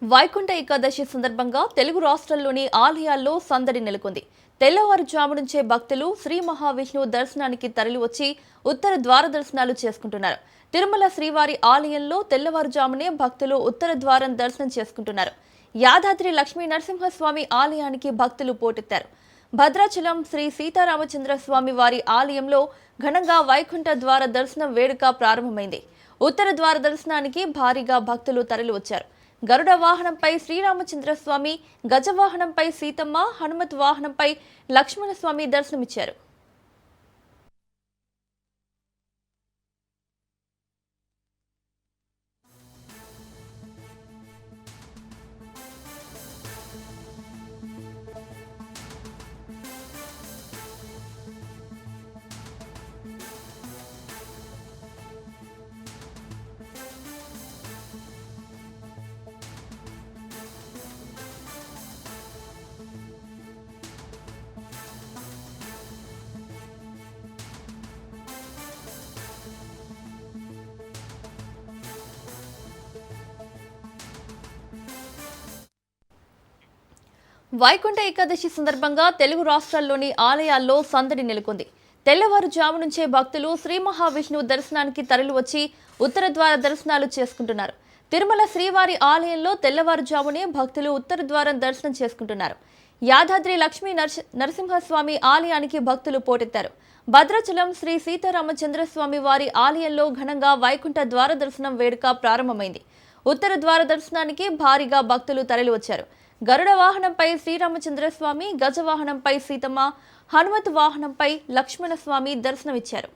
వైకుంఠ ఏకాదశి సందర్భంగా తెలుగు రాష్ట్రాల్లోని ఆలయాల్లో సందడి నెలకొంది. తెల్లవారుజాము నుంచే భక్తులు శ్రీ మహావిష్ణువు దర్శనానికి తరలివచ్చి ఉత్తర ద్వార దర్శనాలు చేసుకుంటున్నారు. తిరుమల శ్రీవారి ఆలయంలో తెల్లవారుజామునే భక్తులు ఉత్తర ద్వారం దర్శనం చేసుకుంటున్నారు. యాదాద్రి లక్ష్మీ నరసింహస్వామి ఆలయానికి భక్తులు పోటెత్తారు. భద్రాచలం శ్రీ సీతారామచంద్ర స్వామి వారి ఆలయంలో ఘనంగా వైకుంఠ ద్వార దర్శనం వేడుక ప్రారంభమైంది. ఉత్తర ద్వార దర్శనానికి భారీగా భక్తులు తరలివచ్చారు. గరుడ వాహనంపై శ్రీరామచంద్రస్వామి, గజవాహనంపై సీతమ్మ, హనుమత్ వాహనంపై లక్ష్మణస్వామి దర్శనమిచ్చారు. వైకుంఠ ఏకాదశి సందర్భంగా తెలుగు రాష్ట్రాల్లోని ఆలయాల్లో సందడి నెలకొంది. తెల్లవారుజాము నుంచే భక్తులు శ్రీ మహావిష్ణువు దర్శనానికి తరలివచ్చి ఉత్తర ద్వార దర్శనాలు చేసుకుంటున్నారు. తిరుమల శ్రీవారి ఆలయంలో తెల్లవారుజామునే భక్తులు ఉత్తర ద్వారం దర్శనం చేసుకుంటున్నారు. యాదాద్రి లక్ష్మీ నరసింహస్వామి ఆలయానికి భక్తులు పోటెత్తారు. భద్రాచలం శ్రీ సీతారామచంద్రస్వామి వారి ఆలయంలో ఘనంగా వైకుంఠ ద్వార దర్శనం వేడుక ప్రారంభమైంది. ఉత్తర ద్వార దర్శనానికి భారీగా భక్తులు తరలివచ్చారు. గరుడ వాహనంపై శ్రీరామచంద్రస్వామి, గజవాహనంపై సీతమ్మ, హనుమత్ వాహనంపై లక్ష్మణస్వామి దర్శనమిచ్చారు.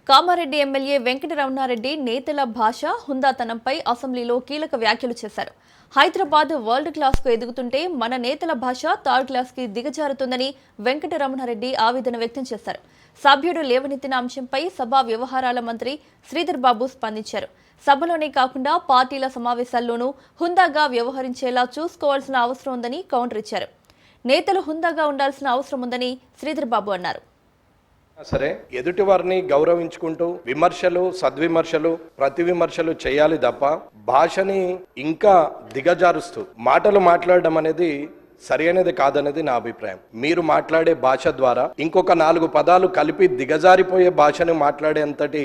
కామారెడ్డి ఎమ్మెల్యే వెంకటరమణారెడ్డి నేతల భాష, హుందాతనంపై అసెంబ్లీలో కీలక వ్యాఖ్యలు చేశారు. హైదరాబాద్ వరల్డ్ క్లాస్ కు ఎదుగుతుంటే మన నేతల భాష థర్డ్ క్లాస్ కి దిగజారుతుందని వెంకటరమణారెడ్డి ఆవేదన వ్యక్తం చేశారు. సభ్యుడు లేవనెత్తిన అంశంపై సభా వ్యవహారాల మంత్రి శ్రీధర్ బాబు స్పందించారు. సభలోనే కాకుండా పార్టీల సమావేశాల్లోనూ హుందాగా వ్యవహరించేలా చూసుకోవాల్సిన అవసరం ఉందని కౌంటర్ ఇచ్చారు. నేతలు హుందాగా ఉండాల్సిన అవసరం ఉందని శ్రీధర్ బాబు అన్నారు. సరే, ఎదుటి వారిని గౌరవించుకుంటూ విమర్శలు, సద్విమర్శలు, ప్రతి విమర్శలు చేయాలి తప్ప భాషని ఇంకా దిగజారుస్తూ మాటలు మాట్లాడడం అనేది సరైనది కాదనేది నా అభిప్రాయం. మీరు మాట్లాడే భాష ద్వారా ఇంకొక 4 పదాలు కలిపి దిగజారిపోయే భాషను మాట్లాడేంతటి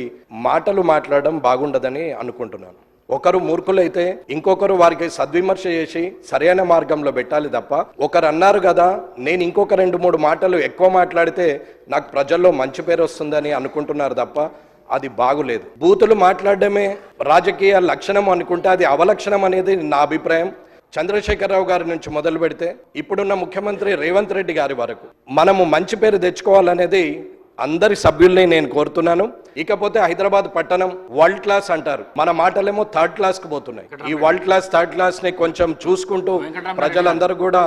మాటలు మాట్లాడడం బాగుండదని అనుకుంటున్నాను. ఒకరు మూర్ఖులైతే ఇంకొకరు వారికి సద్విమర్శ చేసి సరైన మార్గంలో పెట్టాలి తప్ప ఒకరు అన్నారు కదా నేను ఇంకొక 2-3 మాటలు ఎక్కువ మాట్లాడితే నాకు ప్రజల్లో మంచి పేరు వస్తుందని అనుకుంటున్నారు తప్ప అది బాగులేదు. బూతులు మాట్లాడడమే రాజకీయ లక్షణం అనుకుంటే అది అవలక్షణం అనేది నా అభిప్రాయం. చంద్రశేఖరరావు గారి నుంచి మొదలు పెడితే ఇప్పుడున్న ముఖ్యమంత్రి రేవంత్ రెడ్డి గారి వరకు మనము మంచి పేరు తెచ్చుకోవాలనేది అందరి సభ్యుల్ని నేను కోరుతున్నాను. ఇకపోతే హైదరాబాద్ పట్టణం వరల్డ్ క్లాస్ అంటారు, మన మాటలేమో థర్డ్ క్లాస్ కు పోతున్నాయి. ఈ వరల్డ్ క్లాస్, థర్డ్ క్లాస్ ని కొంచెం చూసుకుంటూ ప్రజలందరూ కూడా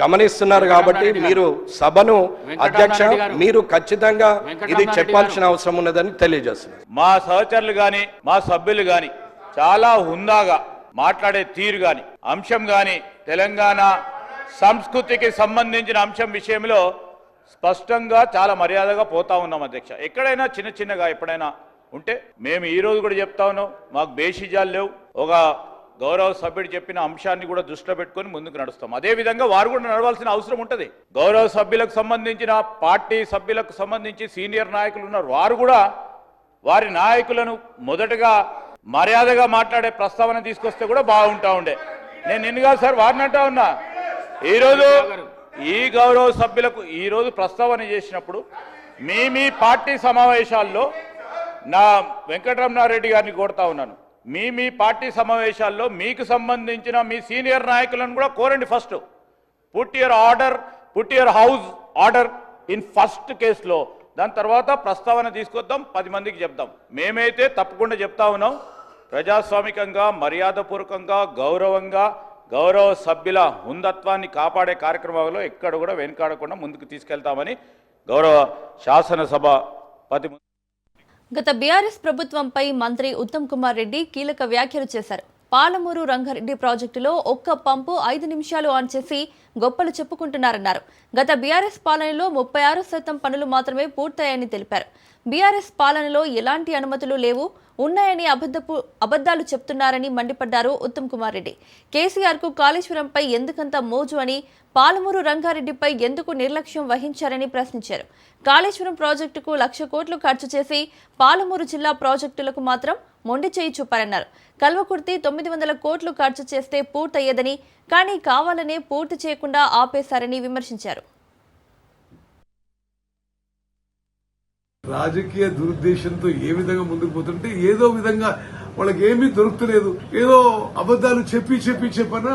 గమనిస్తున్నారు. కాబట్టి మీరు సభను అధ్యక్ష మీరు ఖచ్చితంగా ఇది చెప్పాల్సిన అవసరం ఉన్నదని తెలియజేస్తున్నారు. మా సహచరులు గాని మా సభ్యులు గాని చాలా హుందాగా మాట్లాడే తీరు గాని అంశం గాని తెలంగాణ సంస్కృతికి సంబంధించిన అంశం విషయంలో స్పష్టంగా చాలా మర్యాదగా పోతా ఉన్నాం అధ్యక్ష. ఎక్కడైనా చిన్న చిన్నగా ఎప్పుడైనా ఉంటే మేము ఈ రోజు కూడా చెప్తా ఉన్నాం, మాకు బేషిజాలు లేవు. ఒక గౌరవ సభ్యుడు చెప్పిన అంశాన్ని కూడా దృష్టిలో పెట్టుకొని ముందుకు నడుస్తాం. అదే విధంగా వారు కూడా నడవాల్సిన అవసరం ఉంటుంది. గౌరవ సభ్యులకు సంబంధించిన పార్టీ సభ్యులకు సంబంధించి సీనియర్ నాయకులు ఉన్నారు, వారు కూడా వారి నాయకులను మొదటగా మర్యాదగా మాట్లాడే ప్రస్తావన తీసుకొస్తే కూడా బాగుంటా ఉండే. నేను నిన్నుగా సార్ వారిని అంటా ఉన్నా, ఈరోజు ఈ గౌరవ సభ్యులకు ఈరోజు ప్రస్తావన చేసినప్పుడు మీ పార్టీ సమావేశాల్లో నా వెంకటరమణారెడ్డి గారిని కోరుతా ఉన్నాను, మీ పార్టీ సమావేశాల్లో మీకు సంబంధించిన మీ సీనియర్ నాయకులను కూడా కోరండి. First put your house order in first కేసులో, దాని తర్వాత ప్రస్తావన తీసుకొద్దాం, 10 మందికి చెప్దాం. మేమైతే తప్పకుండా చెప్తా ఉన్నాం, ప్రజాస్వామికంగా, మర్యాదపూర్వకంగా, గౌరవంగా గౌరవ సభ్యుల హుందత్వాన్ని కాపాడే కార్యక్రమంలో ఎక్కడ కూడా వెనుకాడకుండా ముందుకు తీసుకెళ్తామని గౌరవ శాసనసభ గత బీఆర్ఎస్ ప్రభుత్వంపై మంత్రి ఉత్తమ్ కుమార్ రెడ్డి కీలక వ్యాఖ్యలు చేశారు. పాలమూరు రంగారెడ్డి ప్రాజెక్టులో ఒక్క పంపు 5 నిమిషాలు ఆన్ చేసి గొప్పలు చెప్పుకుంటున్నారన్నారు. గత బీఆర్ఎస్ పాలనలో 36% పనులు మాత్రమే పూర్తయ్యాయని తెలిపారు. బీఆర్ఎస్ పాలనలో ఎలాంటి అనుమతులు లేవు, ఉన్నాయని అబద్ధాలు చెప్తున్నారని మండిపడ్డారు ఉత్తమ్ కుమార్ రెడ్డి. కేసీఆర్కు కాళేశ్వరంపై ఎందుకంత మోజు అని, పాలమూరు రంగారెడ్డిపై ఎందుకు నిర్లక్ష్యం వహించారని ప్రశ్నించారు. కాళేశ్వరం ప్రాజెక్టుకు 1,00,000 కోట్లు ఖర్చు చేసి పాలమూరు జిల్లా ప్రాజెక్టులకు మాత్రం మొండి చేయి చూపారన్నారు. కల్వకుర్తి 900 కోట్లు ఖర్చు చేస్తే పూర్తయ్యేదని, కానీ కావాలనే పూర్తి చేయకుండా ఆపేశారని విమర్శించారు. రాజకీయ దురుద్దేశంతో ఏ విధంగా ముందుకు పోతుంటే ఏదో విధంగా వాళ్ళకి ఏమీ దొరుకుతలేదు, ఏదో అబద్ధాలు చెప్పన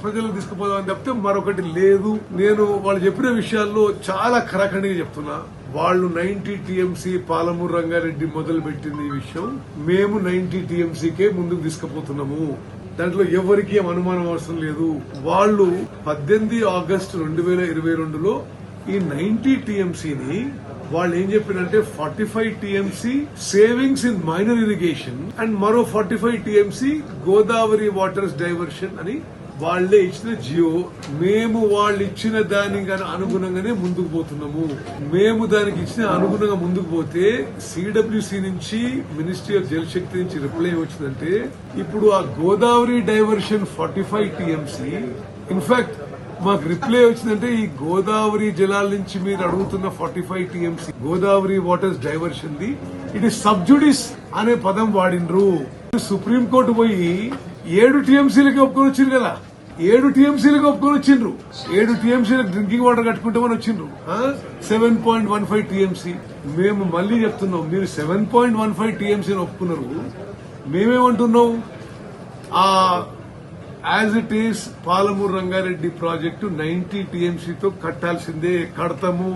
ప్రజలకు తీసుకుపోదామని చెప్తే మరొకటి లేదు. నేను వాళ్ళు చెప్పిన విషయాల్లో చాలా ఖరాఖండిగా చెప్తున్నా. వాళ్ళు 90 టీఎంసీ పాలమూరు రంగారెడ్డి మొదలు పెట్టింది ఈ విషయం. మేము 90 టీఎంసీకే ముందుకు తీసుకుపోతున్నాము. దాంట్లో ఎవరికి ఏం అనుమానం అవసరం లేదు. వాళ్ళు 18 ఆగస్టు 2022లో ఈ 90 టీఎంసీని వాళ్ళు ఏం చెప్పినంటే 45 TMC savings in minor irrigation and మరో 45 టీఎంసీ గోదావరి వాటర్స్ డైవర్షన్ అని వాళ్లే ఇచ్చిన జియో. మేము వాళ్ళు ఇచ్చిన దానికి అనుగుణంగానే ముందుకు పోతున్నాము. మేము దానికి ఇచ్చిన అనుగుణంగా ముందుకు పోతే సిడబ్ల్యూసీ నుంచి మినిస్ట్రీ ఆఫ్ జల్ శక్తి నుంచి రిప్లై వచ్చిందంటే ఇప్పుడు ఆ గోదావరి డైవర్షన్ 45 టీఎంసీ ఇన్ఫాక్ట్ మాకు రిప్లై వచ్చిందంటే ఈ గోదావరి జలాల నుంచి మీరు అడుగుతున్న 45 TMC Godavari waters diversion the it is sub judice అనే పదం వాడినరు. సుప్రీంకోర్టు పోయి 7 టీఎంసీలకి ఒప్పుకొని వచ్చింది కదా, 7 టీఎంసీలకు ఒప్పుకొని వచ్చిండ్రు. 7 టీఎంసీలకు డ్రింకింగ్ వాటర్ కట్టుకుంటామని వచ్చిండ్రు. 7.15 టీఎంసీ. మేము మళ్లీ చెప్తున్నాం, మీరు 7.15 టీఎంసీని ఒప్పుకున్నారు. మేమేమంటున్నాం, ఆ as it is Palamuru Rangareddy project 90 టీఎంసీతో కట్టాల్సిందే, కడతాము.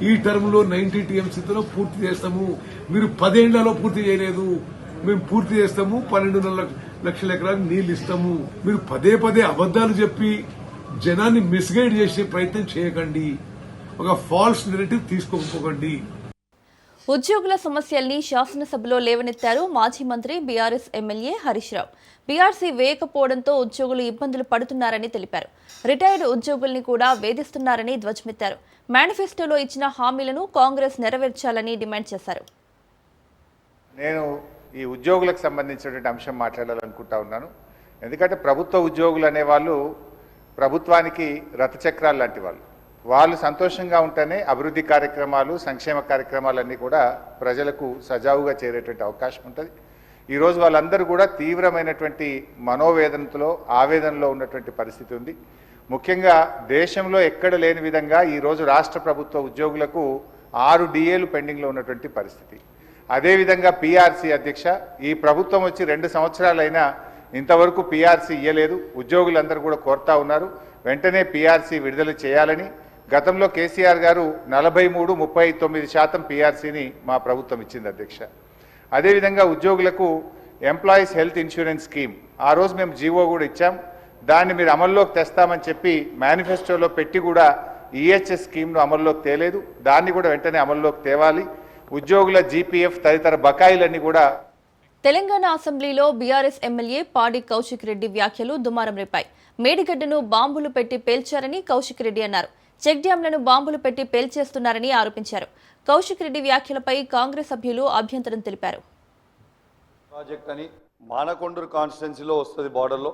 ఈ టర్మ్ లో 90 టీఎంసీతో పూర్తి చేస్తాము. మీరు 10 ఏళ్లలో పూర్తి చేయలేదు, మేము పూర్తి చేస్తాము. 12.5 లక్షల ఎకరాలకు నీళ్లు ఇస్తాము. మీరు పదే అబద్దాలు చెప్పి జనాన్ని మిస్గైడ్ చేసే ప్రయత్నం చేయకండి. ఒక ఫాల్స్ నెరేటివ్ తీసుకోకపోకండి. ఉద్యోగుల సమస్యల్ని శాసనసభలో లేవనెత్తారు మాజీ మంత్రి BRS MLA Harish Rao. BRC వేయకపోవడంతో ఉద్యోగులు ఇబ్బందులు పడుతున్నారని తెలిపారు. రిటైర్డ్ ఉద్యోగుల్ని కూడా వేధిస్తున్నారని ధ్వజమెత్తారు. మేనిఫెస్టోలో ఇచ్చిన హామీలను కాంగ్రెస్ నెరవేర్చాలని డిమాండ్ చేశారు. నేను ఈ ఉద్యోగులకు సంబంధించినటువంటి అంశం మాట్లాడాలనుకుంటా ఉన్నాను. ఎందుకంటే ప్రభుత్వ ఉద్యోగులు అనేవాళ్ళు ప్రభుత్వానికి రథచక్రాలు లాంటి వాళ్ళు సంతోషంగా ఉంటేనే అభివృద్ధి కార్యక్రమాలు, సంక్షేమ కార్యక్రమాలన్నీ కూడా ప్రజలకు సజావుగా చేరేటువంటి అవకాశం ఉంటుంది. ఈరోజు వాళ్ళందరూ కూడా తీవ్రమైనటువంటి మనోవేదనతో, ఆవేదనలో ఉన్నటువంటి పరిస్థితి ఉంది. ముఖ్యంగా దేశంలో ఎక్కడ లేని విధంగా ఈరోజు రాష్ట్ర ప్రభుత్వ ఉద్యోగులకు 6 డిఏలు పెండింగ్లో ఉన్నటువంటి పరిస్థితి. అదేవిధంగా పీఆర్సీ అధ్యక్ష, ఈ ప్రభుత్వం వచ్చి 2 సంవత్సరాలైనా ఇంతవరకు పీఆర్సీ ఇయ్యలేదు. ఉద్యోగులందరూ కూడా కోరుతా ఉన్నారు వెంటనే పీఆర్సీ విడుదల చేయాలని. గతంలో కేసీఆర్ గారు 43-39% పీఆర్సీని మా ప్రభుత్వం ఇచ్చింది అధ్యక్ష. అదేవిధంగా ఉద్యోగులకు ఎంప్లాయీస్ హెల్త్ ఇన్సూరెన్స్ స్కీమ్ ఆ రోజు మేము జీవో కూడా ఇచ్చాం. దాన్ని మీరు అమల్లోకి తెస్తామని చెప్పి మేనిఫెస్టోలో పెట్టి కూడా ఈహెచ్ఎస్ స్కీమ్ను అమల్లోకి తేలేదు. దాన్ని కూడా వెంటనే అమల్లోకి తేవాలి. ఉద్యోగుల జీపీఎఫ్ తదితర బకాయిలన్నీ కూడా. తెలంగాణ అసెంబ్లీలో బీఆర్ఎస్ ఎమ్మెల్యే పాడి కౌశిక్ రెడ్డి వ్యాఖ్యలు దుమారం రేపాయి. మేడిగడ్డను బాంబులు పెట్టి పేల్చారని కౌశిక్ రెడ్డి అన్నారు. చెక్ డ్యాంలను బాంబులు పెట్టి పేల్చేస్తున్నారని ఆరోపించారు. కౌశిక్ రెడ్డి వ్యాఖ్యలపై కాంగ్రెస్ సభ్యులు అభ్యంతరం తెలిపారు. ప్రాజెక్ట్ అని మానకొండూరు కాన్స్టిట్యున్సీలో వస్తుంది, బార్డర్లో.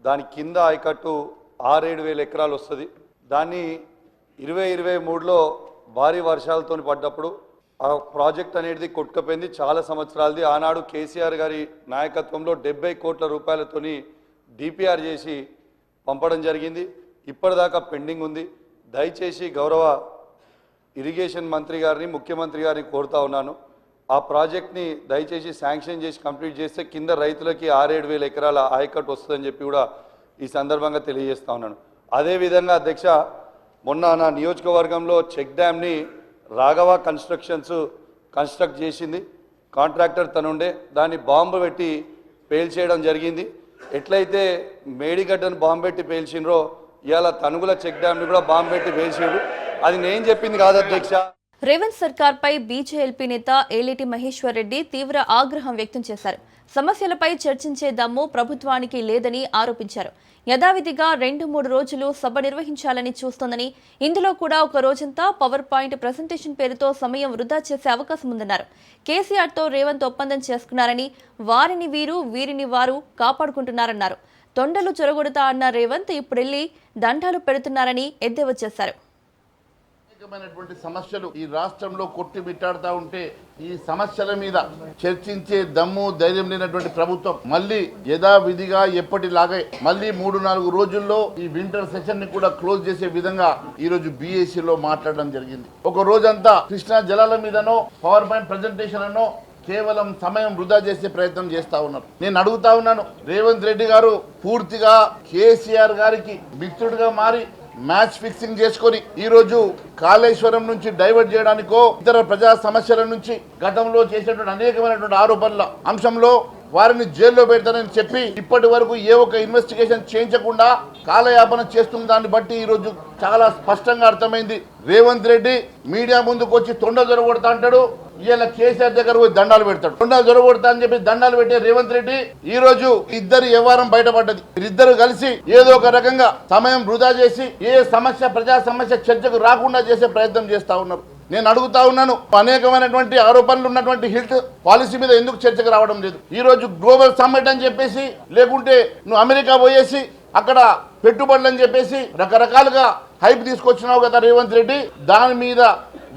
దాని కింద ఆయకట్టు 6-7 వేల ఎకరాలు వస్తుంది. దాన్ని 2023లో భారీ వర్షాలతో పడ్డప్పుడు ఆ ప్రాజెక్ట్ అనేది కొట్టుకపోయింది. చాలా సంవత్సరాలది. ఆనాడు కేసీఆర్ గారి నాయకత్వంలో 70 కోట్ల రూపాయలతోని డిపిఆర్ చేసి పంపడం జరిగింది. ఇప్పటిదాకా పెండింగ్ ఉంది. దయచేసి గౌరవ ఇరిగేషన్ మంత్రి గారిని, ముఖ్యమంత్రి గారిని కోరుతా ఉన్నాను, ఆ ప్రాజెక్ట్ని దయచేసి శాంక్షన్ చేసి కంప్లీట్ చేస్తే కింద రైతులకి 6-7 వేల ఎకరాల ఆయకట్టు వస్తుందని చెప్పి కూడా ఈ సందర్భంగా తెలియజేస్తా ఉన్నాను. అదేవిధంగా అధ్యక్ష, మొన్న నా నియోజకవర్గంలో చెక్ డ్యామ్ని రాఘవ కన్స్ట్రక్ట్ చేసింది. కాంట్రాక్టర్ తనుండే దాన్ని బాంబు పెట్టి పేల్చేయడం జరిగింది. ఎట్లయితే మేడిగడ్డను బాంబు పెట్టి పేల్చిండ్రో ఇవాళ తనుగుల చెక్ డ్యామ్ని కూడా బాంబు పెట్టి పేల్చిండ్రు. అది నేను చెప్పింది కాదు అధ్యక్ష. రేవంత్ సర్కార్పై బీజేఎల్పీ నేత ఏలేటి మహేశ్వర్ రెడ్డి తీవ్ర ఆగ్రహం వ్యక్తం చేశారు. సమస్యలపై చర్చించే దమ్ము ప్రభుత్వానికి లేదని ఆరోపించారు. యథావిధిగా 2-3 రోజులు సభ నిర్వహించాలని చూస్తోందని, ఇందులో కూడా ఒక రోజంతా పవర్ పాయింట్ ప్రెజెంటేషన్ పేరుతో సమయం వృధా చేసే అవకాశం ఉందన్నారు. కేసీఆర్తో రేవంత్ ఒప్పందం చేసుకున్నారని, వారిని వీరు వీరిని వారు కాపాడుకుంటున్నారన్నారు. తొండలు చొరగొడతా అన్న రేవంత్ ఇప్పుడెళ్లి దండాలు పెడుతున్నారని ఎద్దేవా చేశారు. అనేకమైనటువంటి సమస్యలు ఈ రాష్ట్రంలో కొట్టిమిట్టాడుతూ ఉంటే ఈ సమస్యల మీద చర్చించే దమ్ము ధైర్యం లేనటువంటి ప్రభుత్వం మళ్ళీ యథావిధిగా ఎప్పటిలాగే మళ్ళీ 3-4 రోజుల్లో ఈ వింటర్ సెషన్ ని కూడా క్లోజ్ చేసే విధంగా ఈ రోజు బీఏసీలో మాట్లాడడం జరిగింది. ఒక రోజంతా కృష్ణా జలాల మీదనో పవర్ పాయింట్ ప్రజెంటేషన్ అనో కేవలం సమయం వృధా చేసే ప్రయత్నం చేస్తా ఉన్నారు. నేను అడుగుతా ఉన్నాను, రేవంత్ రెడ్డి గారు పూర్తిగా కేసీఆర్ గారికి మిత్రుడిగా మారి మ్యాచ్ ఫిక్సింగ్ చేసుకొని ఈ రోజు కాళేశ్వరం నుంచి డైవర్ట్ చేయడానికో ఇతర ప్రజా సమస్యల నుంచి గతంలో చేసినటువంటి అనేకమైనటువంటి ఆరోపణల అంశంలో వారిని జైల్లో పెడతానని చెప్పి ఇప్పటి వరకు ఏ ఒక్క ఇన్వెస్టిగేషన్ చేయించకుండా కాలయాపన చేస్తున్న దాన్ని బట్టి ఈ రోజు చాలా స్పష్టంగా అర్థమైంది. రేవంత్ రెడ్డి మీడియా ముందుకు వచ్చి తొండ జొరగొడతా అంటాడు, ఇవాళ కేసీఆర్ దగ్గర పోయి దండాలు పెడతాడు. తొండాలు జొరగొడతా అని చెప్పి దండాలు పెట్టే రేవంత్ రెడ్డి ఈ రోజు ఇద్దరు వ్యవహారం బయటపడ్డది. ఇద్దరు కలిసి ఏదో ఒక రకంగా సమయం వృధా చేసి ఏ సమస్య ప్రజా సమస్య చర్చకు రాకుండా చేసే ప్రయత్నం చేస్తా ఉన్నారు. నేను అడుగుతా ఉన్నాను, అనేకమైనటువంటి ఆరోపణలు ఉన్నటువంటి హిల్ట్ పాలసీ మీద ఎందుకు చర్చకు రావడం లేదు? ఈ రోజు గ్లోబల్ సమ్మిట్ అని చెప్పేసి, లేకుంటే నువ్వు అమెరికా పోయేసి అక్కడ పెట్టుబడులు అని చెప్పేసి రకరకాలుగా హైప్ తీసుకొచ్చినావు కదా రేవంత్ రెడ్డి. దాని మీద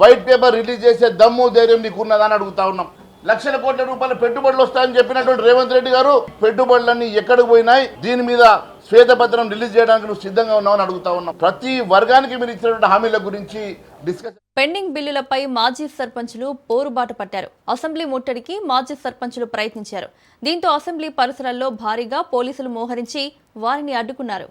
వైట్ పేపర్ రిలీజ్ చేసే దమ్ము ధైర్యం నీకున్నదని అడుగుతా ఉన్నాం. లక్షల కోట్ల రూపాయల పెట్టుబడులు వస్తాయని చెప్పినటువంటి రేవంత్ రెడ్డి గారు పెట్టుబడులన్నీ ఎక్కడికి పోయినాయి? దీని మీద శ్వేతపత్రం రిలీజ్ చేయడానికి నువ్వు సిద్ధంగా ఉన్నావని అడుగుతా ఉన్నాం. ప్రతి వర్గానికి మీరు ఇచ్చినటువంటి హామీల గురించి డిస్కస్. పెండింగ్ బిల్లులపై మాజీ సర్పంచులు పోరుబాట పట్టారు. అసెంబ్లీ ముట్టడికి మాజీ సర్పంచులు ప్రయత్నించారు. దీంతో అసెంబ్లీ పరిసరాల్లో భారీగా పోలీసులు మోహరించి వారిని అడ్డుకున్నారు.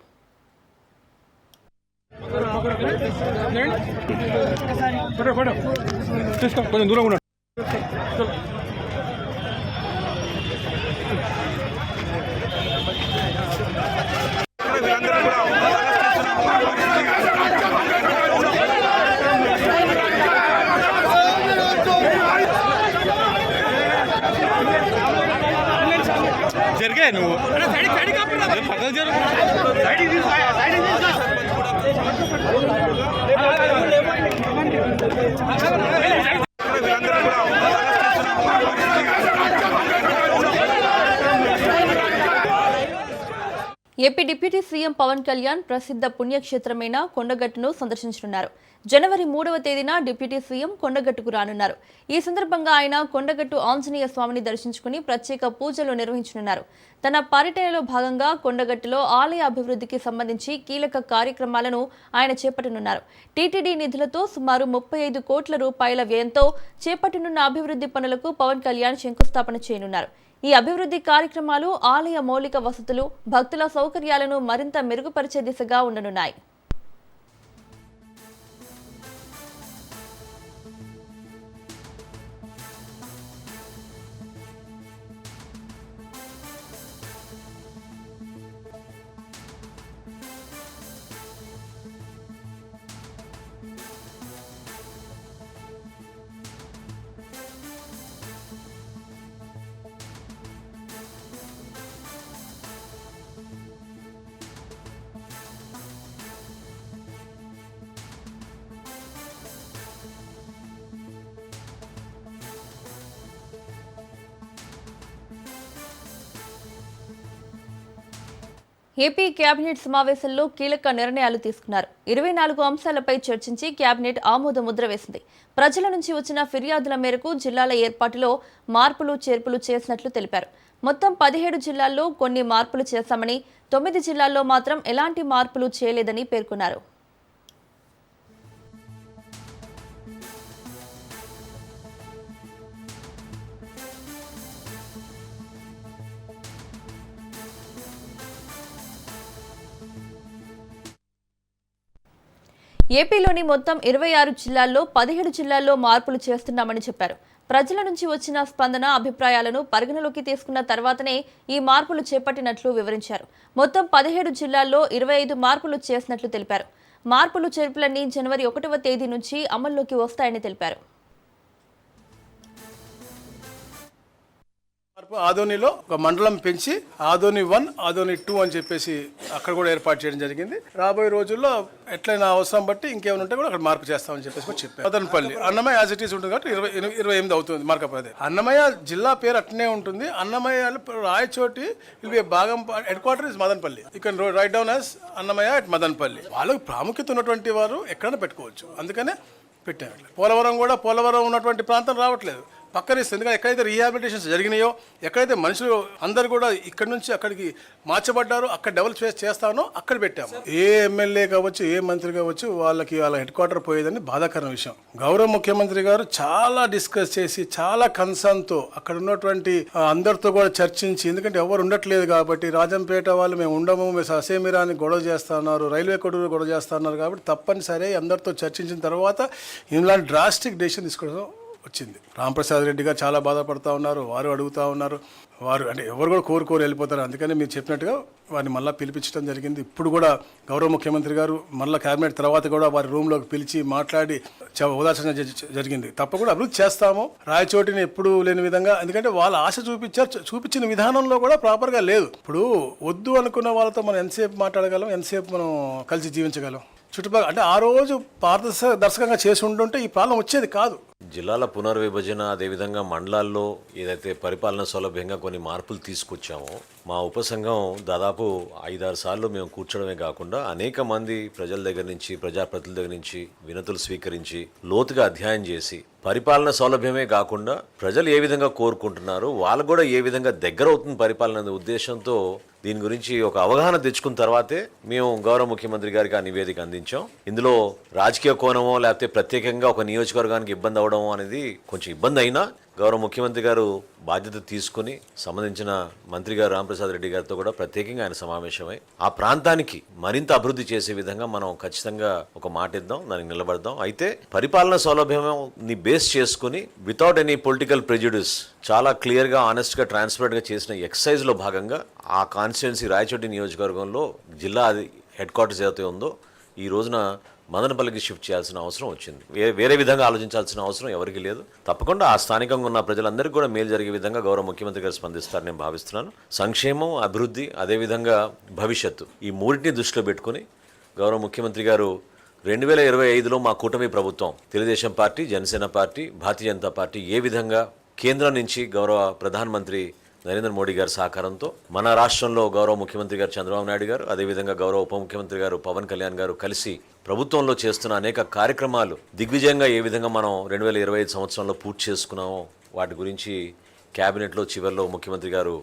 జరిగాయి నువ్వు AP deputy CM Pawan Kalyan ప్రసిద్ధ పుణ్యక్షేత్రమైన కొండగట్టును సందర్శించనున్నారు. జనవరి 3వ తేదీన డిప్యూటీ సీఎం కొండగట్టుకు రానున్నారు. ఈ సందర్భంగా ఆయన కొండగట్టు ఆంజనేయ స్వామిని దర్శించుకుని ప్రత్యేక పూజలు నిర్వహించనున్నారు. తన పర్యటనలో భాగంగా కొండగట్టులో ఆలయ అభివృద్ధికి సంబంధించి కీలక కార్యక్రమాలను ఆయన చేపట్టనున్నారు. టీటీడీ నిధులతో సుమారు 35 కోట్ల రూపాయల వ్యయంతో చేపట్టనున్న అభివృద్ధి పనులకు పవన్ కళ్యాణ్ శంకుస్థాపన చేయనున్నారు. ఈ అభివృద్ధి కార్యక్రమాలు ఆలయ మౌలిక వసతులు, భక్తుల సౌకర్యాలను మరింత మెరుగుపరిచే దిశగా ఉండనున్నాయి. ఏపీ కేబినెట్ సమావేశంలో కీలక నిర్ణయాలు తీసుకున్నారు. 24 అంశాలపై చర్చించి కేబినెట్ ఆమోద ముద్ర వేసింది. ప్రజల నుంచి వచ్చిన ఫిర్యాదుల మేరకు జిల్లాల ఏర్పాటులో మార్పులు చేర్పులు చేసినట్లు తెలిపారు. మొత్తం 17 జిల్లాల్లో కొన్ని మార్పులు చేశామని, 9 జిల్లాల్లో మాత్రం ఎలాంటి మార్పులు చేయలేదని పేర్కొన్నారు. ఏపీలోని మొత్తం 26 జిల్లాల్లో 17 జిల్లాల్లో మార్పులు చేస్తున్నామని చెప్పారు. ప్రజల నుంచి వచ్చిన స్పందన, అభిప్రాయాలను పరిగణలోకి తీసుకున్న తర్వాతనే ఈ మార్పులు చేపట్టినట్లు వివరించారు. మొత్తం 17 జిల్లాల్లో 25 మార్పులు చేసినట్లు తెలిపారు. మార్పులు చేర్పులన్నీ జనవరి 1వ తేదీ నుంచి అమల్లోకి వస్తాయని తెలిపారు. ఆదోనిలో ఒక మండలం పెంచి ఆదోని 1, ఆదోని 2 అని చెప్పేసి అక్కడ కూడా ఏర్పాటు చేయడం జరిగింది. రాబోయే రోజుల్లో ఎట్లయినా అవసరం బట్టి ఇంకేమైనా ఉంటే కూడా అక్కడ మార్పు చేస్తామని చెప్పేసి కూడా చెప్పారు. Madanapalle Annamayya as it is ఉంటుంది కాబట్టి 28 అవుతుంది మార్కప్. అన్నమయ్య జిల్లా పేరు అట్నే ఉంటుంది. అన్నమయ్య రాయచోటి భాగం head quarter is Madanapalle. You can write down as Annamayya at Madanapalle. వాళ్ళకి ప్రాముఖ్యత ఉన్నటువంటి వారు ఎక్కడైనా పెట్టుకోవచ్చు, అందుకనే పెట్టారు. పోలవరం ఉన్నటువంటి ప్రాంతం రావట్లేదు, పక్కన ఇస్తుంది. ఎందుకంటే ఎక్కడైతే రీహాబిలిటేషన్స్ జరిగినాయో, ఎక్కడైతే మనుషులు అందరు కూడా ఇక్కడి నుంచి అక్కడికి మార్చబడ్డారో, అక్కడ డెవలప్ చేస్తానో అక్కడ పెట్టాము. ఏ ఎమ్మెల్యే కావచ్చు, ఏ మంత్రి కావచ్చు, వాళ్ళ హెడ్ క్వార్టర్ పోయేదని బాధాకరమైన విషయం. గౌరవ ముఖ్యమంత్రి గారు చాలా డిస్కస్ చేసి, చాలా కన్సర్న్తో అక్కడ ఉన్నటువంటి అందరితో కూడా చర్చించి, ఎందుకంటే ఎవరు ఉండట్లేదు కాబట్టి, రాజంపేట వాళ్ళు మేము ఉండము, మేము అసేమిరాని గొడవ చేస్తున్నారు, రైల్వే కొడుకు గొడవ చేస్తున్నారు కాబట్టి తప్పనిసరి అందరితో చర్చించిన తర్వాత ఇలాంటి డ్రాస్టిక్ డెసిషన్ తీసుకోవడం వచ్చింది. రాంప్రసాద్ రెడ్డి గారు చాలా బాధపడుతూ ఉన్నారు, వారు అడుగుతూ ఉన్నారు. వారు అంటే ఎవరు కూడా కోరుకోరు వెళ్ళిపోతారు. అందుకని మీరు చెప్పినట్టుగా వారిని మళ్ళీ పిలిపించడం జరిగింది. ఇప్పుడు కూడా గౌరవ ముఖ్యమంత్రి గారు మళ్ళీ క్యాబినెట్ తర్వాత కూడా వారి రూమ్లోకి పిలిచి మాట్లాడి ఉదాసన జరిగింది. తప్పకుండా అభివృద్ధి చేస్తాము. రాయచోటిని ఎప్పుడు లేని విధంగా, ఎందుకంటే వాళ్ళ ఆశ చూపించిన విధానంలో కూడా ప్రాపర్గా లేదు. ఇప్పుడు వద్దు అనుకున్న వాళ్ళతో మనం ఎంతసేపు మాట్లాడగలం, ఎంతసేపు మనం కలిసి జీవించగలం. చుట్టుపక్కల అంటే ఆ రోజు పారదర్శకంగా చేసి ఉంటుంటే ఈ ప్రాబ్లం వచ్చేది కాదు. జిల్లాల పునర్విభజన, అదేవిధంగా మండలాల్లో ఏదైతే పరిపాలన సౌలభ్యంగా కొన్ని మార్పులు తీసుకొచ్చామో, మా ఉపసంఘం దాదాపు 5-6 సార్లు మేము కూర్చోడమే కాకుండా అనేక మంది ప్రజల దగ్గర నుంచి, ప్రజాప్రతినిధుల దగ్గర నుంచి వినతులు స్వీకరించి లోతుగా అధ్యయనం చేసి, పరిపాలన సౌలభ్యమే కాకుండా ప్రజలు ఏ విధంగా కోరుకుంటున్నారు, వాళ్ళకు కూడా ఏ విధంగా దగ్గర అవుతుంది పరిపాలన అనే ఉద్దేశంతో దీని గురించి ఒక అవగాహన తెచ్చుకున్న తర్వాతే మేము గౌరవ ముఖ్యమంత్రి గారికి ఆ నివేదిక అందించాం. ఇందులో రాజకీయ కోణమో లేకపోతే ప్రత్యేకంగా ఒక నియోజకవర్గానికి ఇబ్బంది అవడం అనేది కొంచెం ఇబ్బంది అయినా గౌరవ ముఖ్యమంత్రి గారు బాధ్యత తీసుకుని సంబంధించిన మంత్రి గారు రాంప్రసాద్ రెడ్డి గారితో కూడా ప్రత్యేకంగా ఆయన సమావేశమై ఆ ప్రాంతానికి మరింత అభివృద్ధి చేసే విధంగా మనం ఖచ్చితంగా ఒక మాట ఇద్దాం, దానికి నిలబడదాం. అయితే పరిపాలన సౌలభ్యాన్ని బేస్ చేసుకుని వితౌట్ ఎనీ పొలిటికల్ ప్రెజుడిస్ చాలా క్లియర్గా, ఆనెస్ట్గా, ట్రాన్స్పరెంట్గా చేసిన ఎక్సర్సైజ్లో భాగంగా ఆ కాన్స్టిట్యున్సీ రాయచోటి నియోజకవర్గంలో జిల్లా హెడ్ క్వార్టర్స్ ఏదైతే ఉందో ఈ రోజున మదనపల్లికి షిఫ్ట్ చేయాల్సిన అవసరం వచ్చింది. వేరే విధంగా ఆలోచించాల్సిన అవసరం ఎవరికి లేదు. తప్పకుండా ఆ స్థానికంగా ఉన్న ప్రజలందరికీ కూడా మేలు జరిగే విధంగా గౌరవ ముఖ్యమంత్రి గారు స్పందిస్తారని నేను భావిస్తున్నాను. సంక్షేమం, అభివృద్ధి, అదేవిధంగా భవిష్యత్తు, ఈ మూడింటిని దృష్టిలో పెట్టుకుని గౌరవ ముఖ్యమంత్రి గారు 2025లో మా కూటమి ప్రభుత్వం Telugu Desam party, Janasena party, Bharatiya Janata party ఏ విధంగా కేంద్రం నుంచి గౌరవ ప్రధానమంత్రి నరేంద్ర మోడీ గారి సహకారంతో మన రాష్ట్రంలో గౌరవ ముఖ్యమంత్రి గారు చంద్రబాబు నాయుడు గారు, అదేవిధంగా గౌరవ ఉప ముఖ్యమంత్రి గారు పవన్ కళ్యాణ్ గారు కలిసి ప్రభుత్వంలో చేస్తున్న అనేక కార్యక్రమాలు దిగ్విజయంగా ఏ విధంగా మనం 2025 సంవత్సరంలో పూర్తి చేసుకున్నామో వాటి గురించి క్యాబినెట్లో చివరిలో ముఖ్యమంత్రి గారు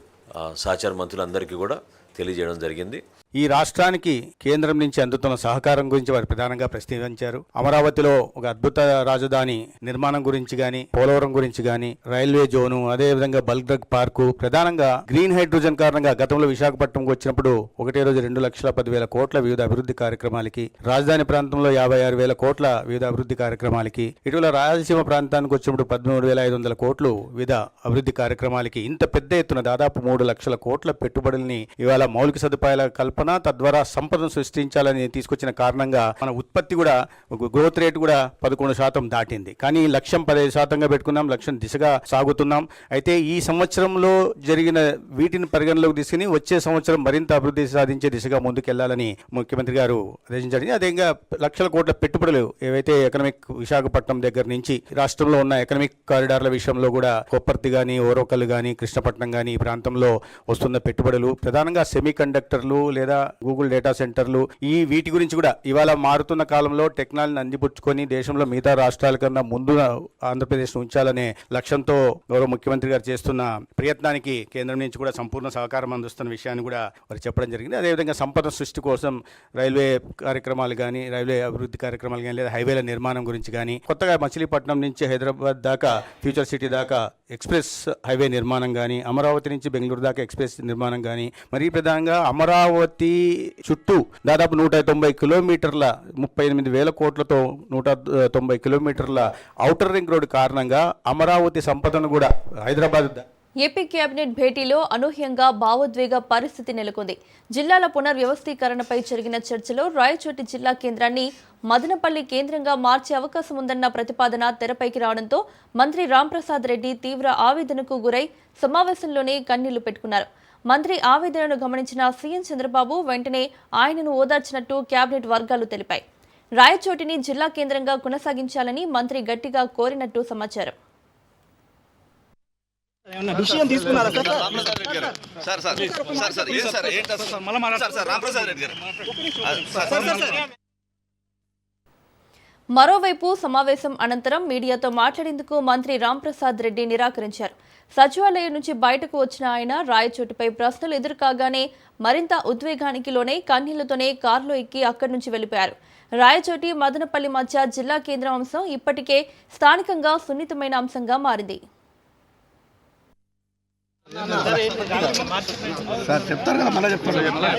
సహచార మంత్రులందరికీ కూడా తెలియజేయడం జరిగింది. ఈ రాష్ట్రానికి కేంద్రం నుంచి అందుతున్న సహకారం గురించి వారు ప్రధానంగా ప్రస్తావించారు. అమరావతిలో ఒక అద్భుత రాజధాని నిర్మాణం గురించి గాని, పోలవరం గురించి గాని, రైల్వే జోను, అదేవిధంగా బల్క్ డ్రగ్ పార్కు, ప్రధానంగా గ్రీన్ హైడ్రోజన్ కారణంగా గతంలో విశాఖపట్నంకు వచ్చినప్పుడు ఒకటే రోజు 2,10,000 కోట్ల వివిధ అభివృద్ధి కార్యక్రమాలకి, రాజధాని ప్రాంతంలో 56,000 కోట్ల వివిధ అభివృద్ధి కార్యక్రమాలకి, ఇటీవల రాయలసీమ ప్రాంతానికి వచ్చినప్పుడు 13,500 కోట్లు వివిధ అభివృద్ధి కార్యక్రమాలకి, ఇంత పెద్ద ఎత్తున దాదాపు 3 లక్షల కోట్ల పెట్టుబడుల్ని ఇవాళ మౌలిక సదుపాయాల కల్పన, తద్వారా సంపదను సృష్టించాలని తీసుకొచ్చిన కారణంగా మన ఉత్పత్తి కూడా, గ్రోత్ రేట్ కూడా 11% దాటింది. కానీ లక్ష్యం 15%గా పెట్టుకున్నాం, లక్ష్యం దిశగా సాగుతున్నాం. అయితే ఈ సంవత్సరంలో జరిగిన వీటిని పరిగణలోకి తీసుకుని వచ్చే సంవత్సరం మరింత అభివృద్ధి సాధించే దిశగా ముందుకెళ్లాలని ముఖ్యమంత్రి గారు ఆదేశించారు. అదేవిధంగా లక్షల కోట్ల పెట్టుబడులు ఏవైతే ఎకనామిక్ విశాఖపట్నం దగ్గర నుంచి రాష్ట్రంలో ఉన్న ఎకనామిక్ కారిడార్ల విషయంలో కూడా కొప్పర్తి కానీ, ఓరోకల్ కానీ, కృష్ణపట్నం కానీ ఈ ప్రాంతంలో వస్తున్న పెట్టుబడులు, ప్రధానంగా సెమీ కండక్టర్లు లేదా గూగుల్ డేటా సెంటర్లు, వీటి గురించి కూడా ఇవాళ మారుతున్న కాలంలో టెక్నాలజీని అందిపుచ్చుకొని దేశంలో మిగతా రాష్ట్రాల కన్నా ముందు ఆంధ్రప్రదేశ్ ఉంచాలనే లక్ష్యంతో గౌరవ ముఖ్యమంత్రి గారు చేస్తున్న ప్రయత్నానికి కేంద్రం నుంచి కూడా సంపూర్ణ సహకారం అందిస్తున్న విషయాన్ని కూడా వారు చెప్పడం జరిగింది. అదేవిధంగా సంపద సృష్టి కోసం రైల్వే కార్యక్రమాలు కానీ, రైల్వే అభివృద్ధి కార్యక్రమాలు కానీ, లేదా హైవేల నిర్మాణం గురించి కానీ, కొత్తగా మచిలీపట్నం నుంచి హైదరాబాద్ దాకా ఫ్యూచర్ సిటీ దాకా ఎక్స్ప్రెస్ హైవే నిర్మాణం కానీ, అమరావతి నుంచి బెంగళూరు దాకా ఎక్స్ప్రెస్ నిర్మాణం కానీ, మరీ ప్రధానంగా అమరావతి చుట్టూ దాదాపు 190 కిలోమీటర్ల 38,000 కోట్లతో 190 కిలోమీటర్ల ఔటర్ రింగ్ రోడ్డు కారణంగా అమరావతి సంపదను కూడా హైదరాబాద్ ఏపీ కేబినెట్ భేటీలో అనూహ్యంగా భావోద్వేగ పరిస్థితి నెలకొంది. జిల్లాల పునర్వ్యవస్థీకరణపై జరిగిన చర్చలో రాయచోటి జిల్లా కేంద్రాన్ని మదనపల్లి కేంద్రంగా మార్చే అవకాశం ఉందన్న ప్రతిపాదన తెరపైకి రావడంతో మంత్రి రాంప్రసాద్ రెడ్డి తీవ్ర ఆవేదనకు గురై సమావేశంలోనే కన్నీళ్లు పెట్టుకున్నారు. మంత్రి ఆవేదనను గమనించిన సీఎం చంద్రబాబు వెంటనే ఆయనను ఓదార్చినట్టు కేబినెట్ వర్గాలు తెలిపాయి. రాయచోటిని జిల్లా కేంద్రంగా కొనసాగించాలని మంత్రి గట్టిగా కోరినట్టు సమాచారం. మరోవైపు సమావేశం అనంతరం మీడియాతో మాట్లాడేందుకు మంత్రి రాంప్రసాద్ రెడ్డి నిరాకరించారు. సచివాలయం నుంచి బయటకు వచ్చిన ఆయన రాయచోటిపై ప్రశ్నలు ఎదురుకాగానే మరింత ఉద్వేగానికి లోనై కన్నీళ్లతోనే కారులో ఎక్కి అక్కడి నుంచి వెళ్లిపోయారు. రాయచోటి మదనపల్లి మధ్య జిల్లా కేంద్రం అంశం ఇప్పటికే స్థానికంగా సున్నితమైన అంశంగా మారింది. చెప్తారు కదా మళ్ళీ చెప్తారు.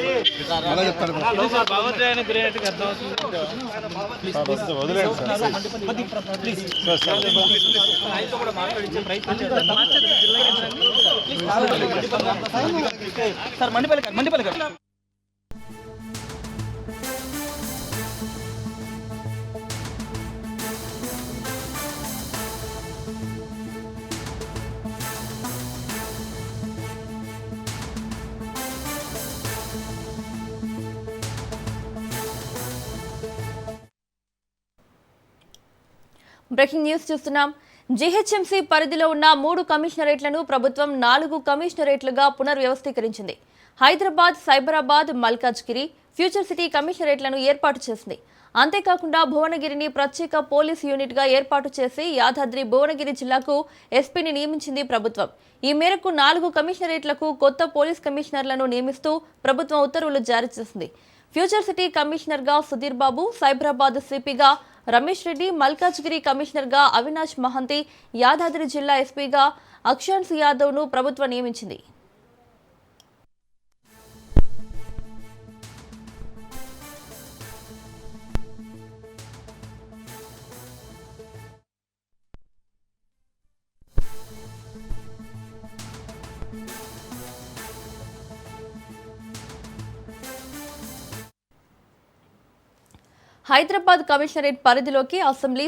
బ్రేకింగ్ న్యూస్ చూస్తున్నాం. జీహెచ్ఎంసీ పరిధిలో ఉన్న 3 కమిషనరేట్లను ప్రభుత్వం 4 కమిషనరేట్లుగా పునర్వ్యవస్థీకరించింది. హైదరాబాద్, సైబరాబాద్, మల్కాజ్గిరి, ఫ్యూచర్ సిటీ కమిషనరేట్లను ఏర్పాటు చేసింది. అంతేకాకుండా భువనగిరిని ప్రత్యేక పోలీస్ యూనిట్గా ఏర్పాటు చేసి యాదాద్రి భువనగిరి జిల్లాకు ఎస్పీని నియమించింది ప్రభుత్వం. ఈ మేరకు 4 కమిషనరేట్లకు కొత్త పోలీస్ కమిషనర్లను నియమిస్తూ ప్రభుత్వం ఉత్తర్వులు జారీ చేసింది. ఫ్యూచర్ సిటీ కమిషనర్గా సుధీర్ బాబు, సైబరాబాద్ సిపిగా రమేష్ రెడ్డి, మల్కాజ్గిరి కమిషనర్గా అవినాష్ మహంతి, యాదాద్రి జిల్లా ఎస్పీగా అక్షాన్స్ యాదవ్ను ప్రభుత్వం నియమించింది. హైదరాబాద్ కమిషనరేట్ పరిధిలోకి assembly,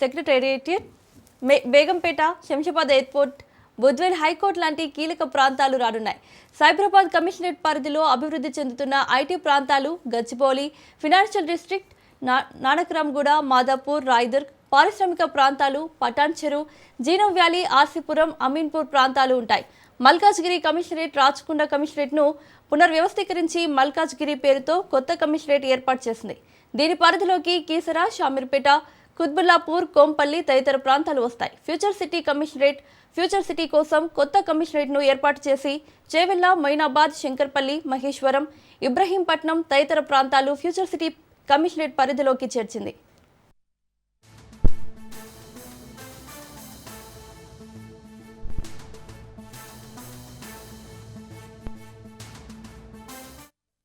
secretariat, Begumpet, Shamshabad airport, Budvel high court లాంటి కీలక ప్రాంతాలు రానున్నాయి. సైబరాబాద్ కమిషనరేట్ పరిధిలో అభివృద్ధి చెందుతున్న ఐటీ ప్రాంతాలు గచ్చిబౌలి, ఫినాన్షియల్ డిస్ట్రిక్ట్, నానక్రామ్గూడ, మాదాపూర్, రాయ్దుర్గ్, పారిశ్రామిక ప్రాంతాలు, పటాన్ చెరు, జీనం వ్యాలీ, ఆర్సీపురం, అమీన్పూర్ ప్రాంతాలు ఉంటాయి. మల్కాజ్గిరి కమిషనరేట్ రాచకొండ కమిషనరేట్ను పునర్వ్యవస్థీకరించి మల్కాజ్గిరి పేరుతో కొత్త కమిషనరేట్ ఏర్పాటు చేసింది. దీని పరిధిలోకి కీసరా, షామీర్పేట, కుత్బుల్లాపూర్, కోంపల్లి తదితర ప్రాంతాలు వస్తాయి. Future city commissionerate future city కోసం కొత్త కమిషనరేట్ను ఏర్పాటు చేసి చేవెళ్ల, మొయినాబాద్, శంకర్పల్లి, మహేశ్వరం, ఇబ్రహీంపట్నం తదితర ప్రాంతాలు ఫ్యూచర్ సిటీ కమిషనరేట్ పరిధిలోకి చేర్చింది.